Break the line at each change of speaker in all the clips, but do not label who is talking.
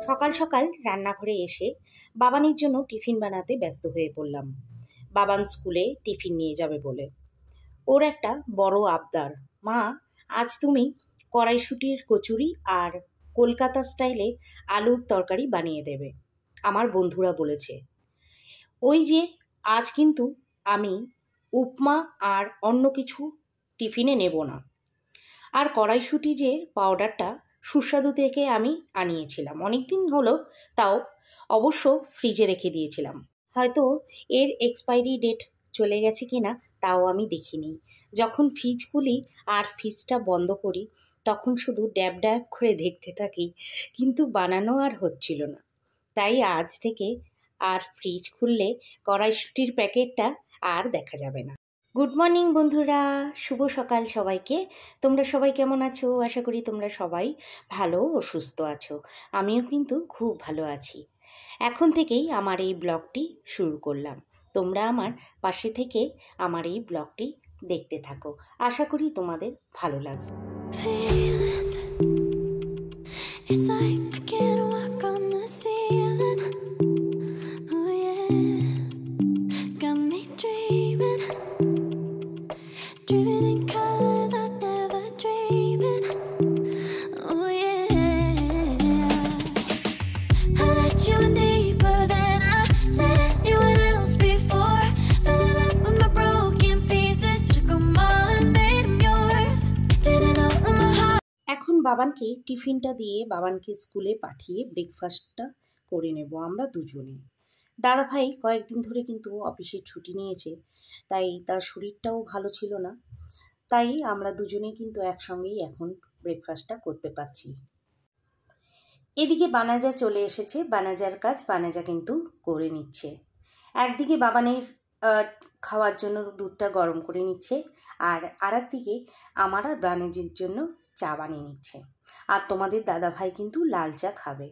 সকাল সকাল রান্নাঘরে এসে বাবানের জন্য টিফিন বানাতে ব্যস্ত হয়ে পড়লাম। বাবান স্কুলে টিফিন নিয়ে যাবে বলে। ওর একটা বড় আবদার, মা আজ তুমি কড়াইশুঁটির কচুরি আর কলকাতা স্টাইলে আলুর তরকারি বানিয়ে দেবে, আমার বন্ধুরা বলেছে। ওই যে আজ কিন্তু আমি উপমা আর অন্য কিছু টিফিনে নেব না। আর কড়াইশুঁটি যে পাউডারটা সুস্বাদু থেকে আমি আনিয়েছিলাম, অনেক দিন হলো, তাও অবশ্য ফ্রিজে রেখে দিয়েছিলাম। হয়তো এর এক্সপায়ারি ডেট চলে গেছে কিনা তাও আমি দেখিনি। যখন ফ্রিজ খুলি আর ফ্রিজটা বন্ধ করি তখন শুধু ড্যাব ড্যাব করে দেখতে থাকি, কিন্তু বানানো আর হচ্ছিল না। তাই আজ থেকে আর ফ্রিজ খুললে কড়াইশুঁটির প্যাকেটটা আর দেখা যাবে না। গুড মর্নিং বন্ধুরা, শুভ সকাল সবাইকে। তোমরা সবাই কেমন আছো? আশা করি তোমরা সবাই ভালো ও সুস্থ আছো। আমিও কিন্তু খুব ভালো আছি। এখন থেকেই আমার এই ব্লগটি শুরু করলাম। তোমরা আমার পাশে থেকে আমার এই ব্লগটি দেখতে থাকো, আশা করি তোমাদের ভালো লাগবে। বাবানকে টিফিনটা দিয়ে বাবানকে স্কুলে পাঠিয়ে ব্রেকফাস্টটা করে নেব আমরা দুজনে। দাদাভাই কয়েকদিন ধরে কিন্তু অফিসে ছুটি নিয়েছে, তাই তার শরীরটাও ভালো ছিল না। তাই আমরা দুজনেই কিন্তু একসঙ্গেই এখন ব্রেকফাস্টটা করতে পারছি। এদিকে বানাজা চলে এসেছে, বানাজার কাজ বানাজা কিন্তু করে নিচ্ছে। একদিকে বাবানের খাওয়ার জন্য দুধটা গরম করে নিচ্ছে, আর আরেকদিকে আমার আর বানাজের জন্য চা বানিয়ে নিচ্ছে। আর তোমাদের দাদাভাই কিন্তু লাল চা খাবে।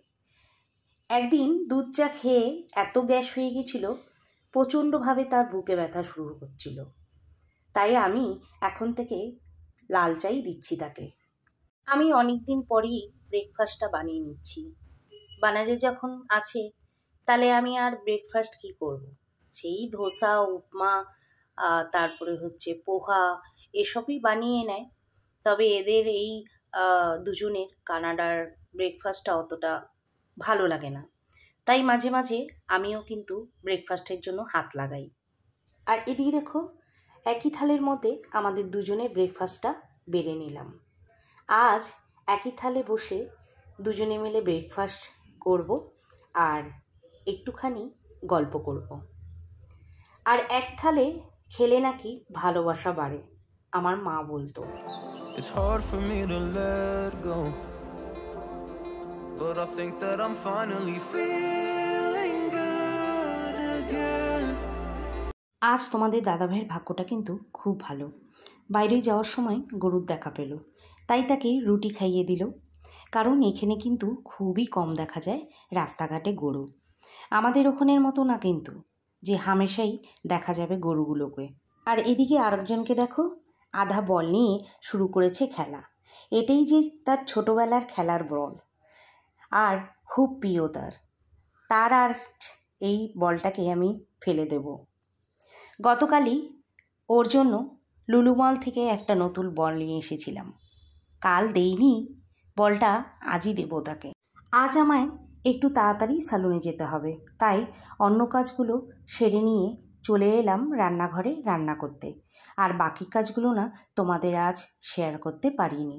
একদিন দুধ চা খেয়ে এত গ্যাস হয়ে গেছিল, প্রচণ্ডভাবে তার বুকে ব্যথা শুরু হচ্ছিল। তাই আমি এখন থেকে লাল চাই দিচ্ছি তাকে। আমি অনেক দিন পরই ব্রেকফাস্টটা বানিয়ে নিচ্ছি। বানাজে যখন আছে তাহলে আমি আর ব্রেকফাস্ট কি করব? সেই ধোসা, উপমা, তারপরে হচ্ছে পোহা, এসবই বানিয়ে নেয়। তবে এদের এই দুজনের কানাডার ব্রেকফাস্টটা অতটা ভালো লাগে না, তাই মাঝে মাঝে আমিও কিন্তু ব্রেকফাস্টের জন্য হাত লাগাই। আর এদিকে দেখো, একই থালের মধ্যে আমাদের দুজনের ব্রেকফাস্টটা বেড়ে নিলাম। আজ একই থালে বসে দুজনে মিলে ব্রেকফাস্ট করব আর একটুখানি গল্প করব। আর এক থালে খেলে নাকি ভালোবাসা বাড়ে, আমার মা বলতো। It's hard for me to let go, but I think that I'm finally feeling good again. আজ তোমাদের দাদাভাইয়ের ভাগ্যটা কিন্তু খুব ভালো। বাইরে যাওয়ার সময় গরুর দেখা পেল, তাই তাকে রুটি খাইয়ে দিল। কারণ এখানে কিন্তু খুবই কম দেখা যায় রাস্তাঘাটে গরু। আমাদের ওখানের মতো না কিন্তু, যে হামেশাই দেখা যাবে গরুগুলোকে। আর এদিকে আরেকজনকে দেখো, আধা বল নিয়ে শুরু করেছে খেলা। এটাই যে তার ছোটোবেলার খেলার বল, আর খুব প্রিয় তার আর এই বলটাকে আমি ফেলে দেব। গতকালই ওর জন্য লুলু মল থেকে একটা নতুন বল নিয়ে এসেছিলাম। কাল দেইনি বলটা, আজই দেবো তাকে। আজ আমায় একটু তাড়াতাড়ি সালুনে যেতে হবে, তাই অন্য কাজগুলো সেরে নিয়ে চলে এলাম রান্নাঘরে রান্না করতে। আর বাকি কাজগুলো না তোমাদের আজ শেয়ার করতে পারিনি।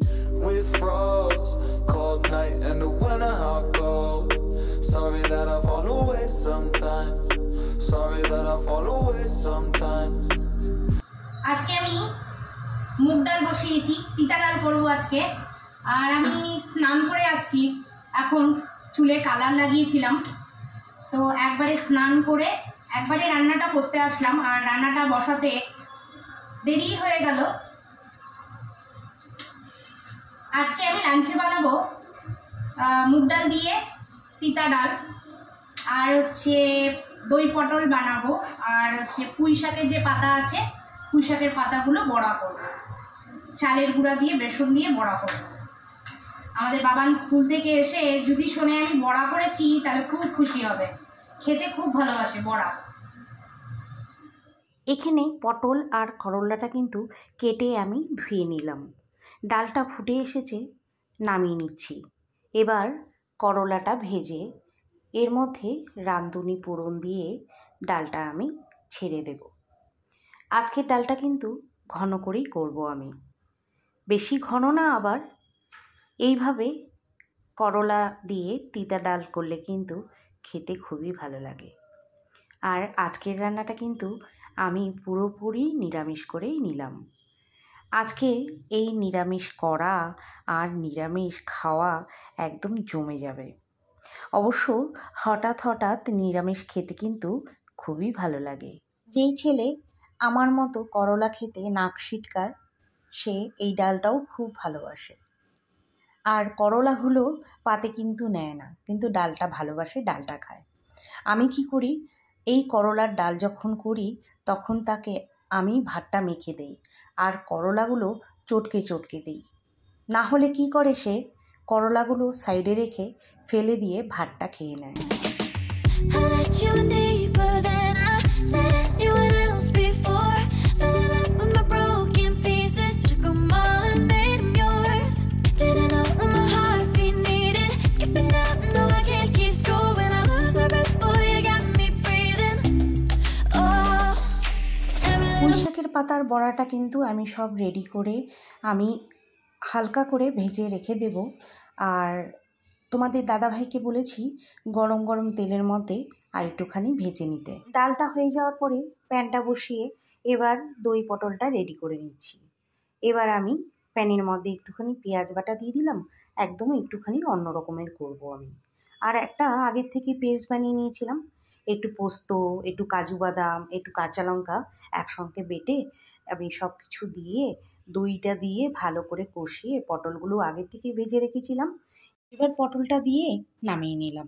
আজকে আমি মুগ ডাল বসিয়েছি, তিতা ডাল করবো আজকে। আর আমি স্নান করে আসছি, এখন চুলে কালার লাগিয়েছিলাম, তো একবারে স্নান করে একবারে রান্নাটা করতে আসলাম। আর রান্নাটা বসাতে দেরি হয়ে গেল। আজকে আমি লাঞ্চে বানাবো মুগ ডাল দিয়ে তিতা ডাল, আর হচ্ছে দই পটল বানাবো, আর হচ্ছে পুঁই শাকের যে পাতা আছে পুঁই শাকের পাতাগুলো বড়া করবো, চালের গুঁড়া দিয়ে বেসন দিয়ে বড়া করবো।
আমাদের বাবান স্কুল থেকে এসে যদি শোনে আমি বড়া করেছি তাহলে খুব খুশি হবে, খেতে খুব ভালোবাসে বড়া।
এখানে পটল আর করলাটা কিন্তু কেটে আমি ধুয়ে নিলাম। ডালটা ফুটে এসেছে, নামিয়ে নিচ্ছি। এবার করলাটা ভেজে এর মধ্যে রাঁধুনি ফোড়ন দিয়ে ডালটা আমি ছেড়ে দেব। আজকের ডালটা কিন্তু ঘন করেই করব আমি, বেশি ঘন না। আবার এইভাবে করলা দিয়ে তিতা ডাল করলে কিন্তু খেতে খুবই ভালো লাগে। আর আজকের রান্নাটা কিন্তু আমি পুরোপুরি নিরামিষ করেই নিলাম। আজকে এই নিরামিষ করা আর নিরামিষ খাওয়া একদম জমে যাবে। অবশ্য হঠাৎ হঠাৎ নিরামিষ খেতে কিন্তু খুবই ভালো লাগে। যেই ছেলে আমার মতো করলা খেতে নাক সিটকায়, সে এই ডালটাও খুব ভালোবাসে। আর করলাগুলো পাতে কিন্তু নেয় না, কিন্তু ডালটা ভালোবাসে, ডালটা খায়। আমি কি করি, এই করলার ডাল যখন করি তখন তাকে আমি ভাতটা মেখে দেই আর করলাগুলো চটকে চটকে দিই। না হলে কি করে, সে করলাগুলো সাইডে রেখে ফেলে দিয়ে ভাতটা খেয়ে নেয়।
I let you deeper than I let anyone else before. Filling up with my broken pieces, took 'em all and made 'em yours. Didn't know what my heartbeat needed. Skipping out, no I can't keep score when I lose my breath. Boy, you got me breathing. Oh, every
পুঁই
little
শাকের পাতার বড়াটা কিন্তু আমি সব ready করে আমি হালকা করে ভেজে রেখে দেব। আর তোমাদের দাদাভাইকে বলেছি গরম গরম তেলের মধ্যে আর একটুখানি ভেজে নিতে। ডালটা হয়ে যাওয়ার পরে প্যানটা বসিয়ে এবার দই পটলটা রেডি করে নিচ্ছি। এবার আমি প্যানের মধ্যে একটুখানি পেঁয়াজ বাটা দিয়ে দিলাম, একদম একটুখানি অন্য রকমের করব আমি। আর একটা আগের থেকে পেস্ট বানিয়ে নিয়েছিলাম, একটু পোস্ত, একটু কাজু বাদাম, একটু কাঁচা লঙ্কা একসঙ্গে বেটে আমি সব কিছু দিয়ে দইটা দিয়ে ভালো করে কষিয়ে পটলগুলো আগের থেকে ভেজে রেখেছিলাম, এবার পটলটা দিয়ে নামিয়ে নিলাম।